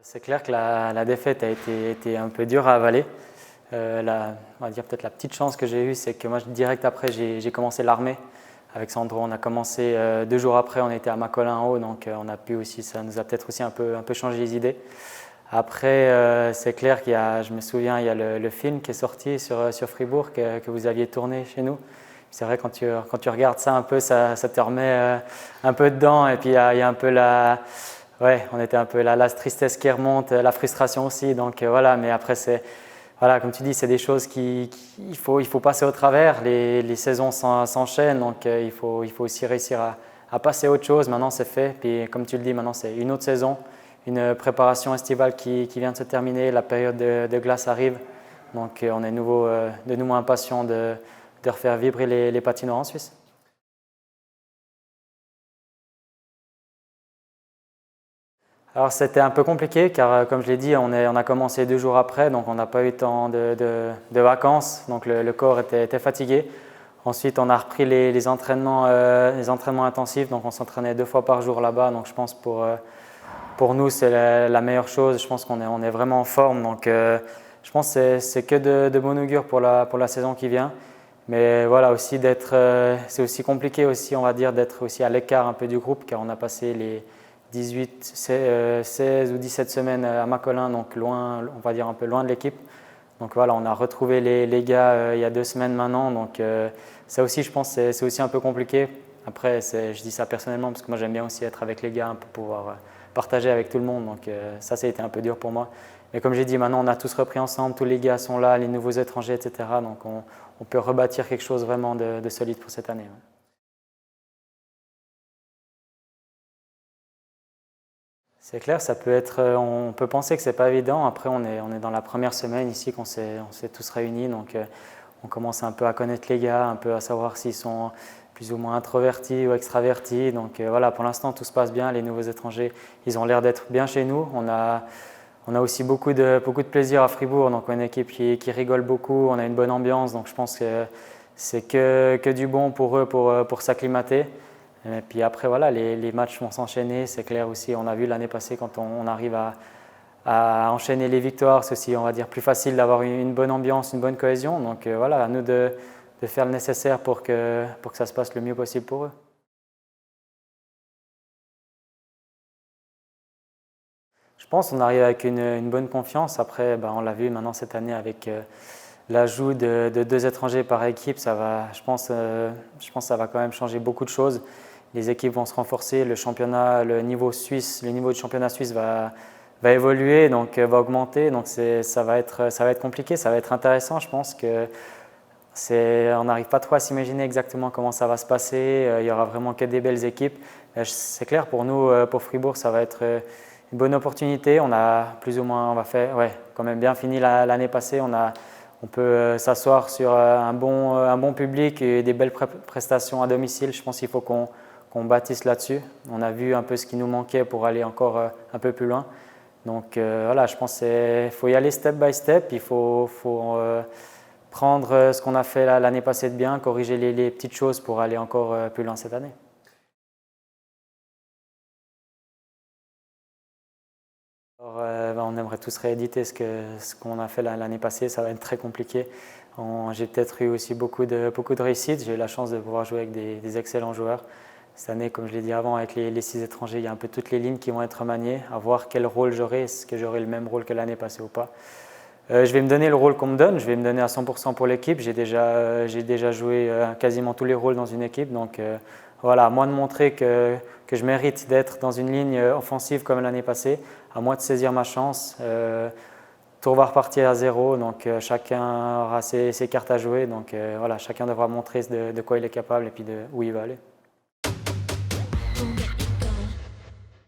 C'est clair que la défaite a été un peu dure à avaler. On va dire peut-être la petite chance que j'ai eue, c'est que moi, direct après, j'ai commencé l'armée avec Sandro. On a commencé 2 jours après, on était à Macolin en haut, donc on a pu aussi, ça nous a peut-être aussi un peu changé les idées. Après, c'est clair je me souviens, il y a le film qui est sorti sur Fribourg que vous aviez tourné chez nous. C'est vrai, quand tu regardes ça un peu, ça te remet un peu dedans, et puis il y a un peu on était un peu la tristesse qui remonte, la frustration aussi. Donc voilà, mais après voilà, comme tu dis, c'est des choses il faut passer au travers. Les saisons s'enchaînent, donc il faut aussi réussir à passer à autre chose. Maintenant, c'est fait. Puis comme tu le dis, maintenant c'est une autre saison, une préparation estivale qui vient de se terminer. La période de glace arrive, donc on est de nouveau impatient de refaire vibrer les patinoires en Suisse. Alors c'était un peu compliqué car comme je l'ai dit, on a commencé 2 jours après, donc on n'a pas eu tant de vacances, donc le corps était fatigué. Ensuite on a repris les entraînements intensifs, donc on s'entraînait 2 fois par jour là-bas, donc je pense pour nous c'est la meilleure chose. Je pense qu'on est vraiment en forme, donc je pense que c'est que de bon augure pour la saison qui vient. Mais voilà, aussi c'est aussi compliqué aussi, on va dire, d'être aussi à l'écart un peu du groupe, car on a passé les 16 ou 17 semaines à Macolin, donc loin, on va dire un peu loin de l'équipe. Donc voilà, on a retrouvé les gars il y a 2 semaines maintenant, donc ça aussi, je pense, c'est aussi un peu compliqué. Après, je dis ça personnellement parce que moi j'aime bien aussi être avec les gars pour pouvoir partager avec tout le monde, donc ça a été un peu dur pour moi. Mais comme j'ai dit, maintenant on a tous repris ensemble, tous les gars sont là, les nouveaux étrangers, etc. Donc on peut rebâtir quelque chose vraiment de solide pour cette année. Ouais. C'est clair, ça peut être, on peut penser que c'est pas évident. Après, on est dans la première semaine ici qu'on s'est tous réunis, donc on commence un peu à connaître les gars, un peu à savoir s'ils sont plus ou moins introvertis ou extravertis. Donc voilà, pour l'instant tout se passe bien. Les nouveaux étrangers, ils ont l'air d'être bien chez nous. On a aussi beaucoup de plaisir à Fribourg, donc on a une équipe qui rigole beaucoup. On a une bonne ambiance, donc je pense que c'est que du bon pour eux pour s'acclimater. Et puis après, voilà, les matchs vont s'enchaîner. C'est clair aussi, on a vu l'année passée, quand on arrive à enchaîner les victoires, c'est aussi, on va dire, plus facile d'avoir une bonne ambiance, une bonne cohésion. Donc voilà, à nous de faire le nécessaire pour que ça se passe le mieux possible pour eux. Je pense qu'on arrive avec une bonne confiance. Après, on l'a vu maintenant cette année avec l'ajout de 2 étrangers par équipe. Je pense que ça va quand même changer beaucoup de choses. Les équipes vont se renforcer, le niveau du championnat suisse va évoluer, donc va augmenter. Donc ça va être compliqué, ça va être intéressant. Je pense on n'arrive pas trop à s'imaginer exactement comment ça va se passer. Il y aura vraiment que des belles équipes. C'est clair, pour nous, pour Fribourg, ça va être une bonne opportunité. On a plus ou moins, quand même bien fini l'année passée. On peut s'asseoir sur un bon public et des belles prestations à domicile. Je pense qu'il faut qu'on bâtisse là-dessus. On a vu un peu ce qui nous manquait pour aller encore un peu plus loin. Donc voilà, je pense qu'il faut y aller step by step. Il faut prendre ce qu'on a fait l'année passée de bien, corriger les petites choses pour aller encore plus loin cette année. Alors, on aimerait tous rééditer ce qu'on a fait l'année passée. Ça va être très compliqué. J'ai peut-être eu aussi beaucoup de réussite. J'ai eu la chance de pouvoir jouer avec des excellents joueurs. Cette année, comme je l'ai dit avant, avec les 6 étrangers, il y a un peu toutes les lignes qui vont être maniées, à voir quel rôle j'aurai, est-ce que j'aurai le même rôle que l'année passée ou pas. Je vais me donner le rôle qu'on me donne, je vais me donner à 100% pour l'équipe. J'ai déjà joué quasiment tous les rôles dans une équipe, donc voilà, à moi de montrer que je mérite d'être dans une ligne offensive comme l'année passée, à moi de saisir ma chance. Tout va repartir à zéro, donc chacun aura ses cartes à jouer, donc voilà, chacun devra montrer de quoi il est capable et puis où il va aller.